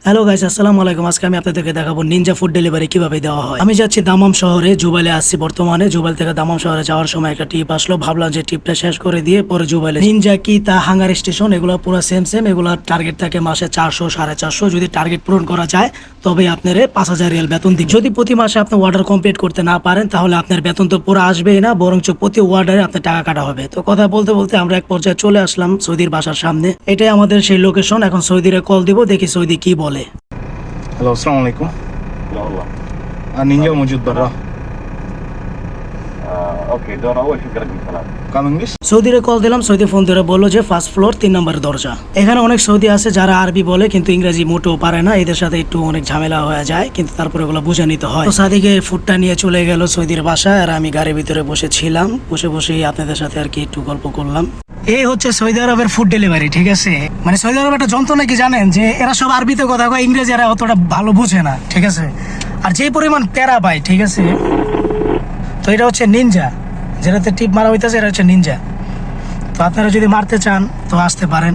Hello guys, আসসালামু আলাইকুম। আজকে আমি আপনাদেরকে দেখাবো নিনজা ফুড ডেলিভারি কিভাবে দেওয়া হয়। আমি যাচ্ছি দামাম শহরে, জুবাইলে আসছি বর্তমানে। জুবাইল থেকে দামাম শহরে যাওয়ার সময় একটা টিপ আসলো, ভাবলাম যে টিপটা শেষ করে দিয়ে পরে জুবাইলে নিনজা কি তা হাঙ্গার স্টেশন এগুলো পুরো সেম। এগুলো টার্গেট থাকে মাসে 400 450। যদি টার্গেট পূরণ করা যায় তবে আপনার 5,000 রিয়াল বেতন দিবে। যদি প্রতি মাসে আপনি অর্ডার কমপ্লিট করতে না পারেন তাহলে আপনার বেতন তো পুরো আসবেই না, বরঞ্চ প্রতি অর্ডারে আপনার টাকা কাটা হবে। তো কথা বলতে বলতে আমরা এক পর্যায়ে চলে আসলাম সৌদির বাসার সামনে। এটাই আমাদের সেই লোকেশন। এখন সৌদিরে কল দিব, দেখি সৌদি কি বলে। هلو السلام عليكم. لا والله. النينجا موجود برا. اوكي دور اول في رقم 3. كم انجلش؟ সৌদিরে কল দিলাম, সৌদি ফোন ধরে বললো যে ফার্স্ট ফ্লোর 3 নম্বর দরজা। এখানে অনেক সৌদি আছে যারা আরবি বলে কিন্তু ইংরেজি মোটেও পারে না, এদের সাথে একটু অনেক ঝামেলা হয়ে যায়, কিন্তু তারপরে ওগুলো বুঝে নিতে হয়। তো সাদিকে ফুডটা নিয়ে চলে গেল সৌদির বাসায়, আর আমি গাড়ির ভিতরে বসেছিলাম। বসেই আপনাদের সাথে আর কি একটু গল্প করলাম। এই হচ্ছে সৌদি আরবের ফুড ডেলিভারি, ঠিক আছে? মানে সৌদি আরব একটা যন্ত্রণা কি জানেন, যে এরা সব আরবিতে কথা কয়, ইংরেজি এরা অতটা ভালো বুঝে না, ঠিক আছে? আর যে পরিমাণ প্যারা পায়, ঠিক আছে? তো এটা হচ্ছে নিনজা, যেটাতে টিপ মারা হইতেছে, এটা হচ্ছে নিনজা। তো আপনারা যদি মারতে চান তো আসতে পারেন।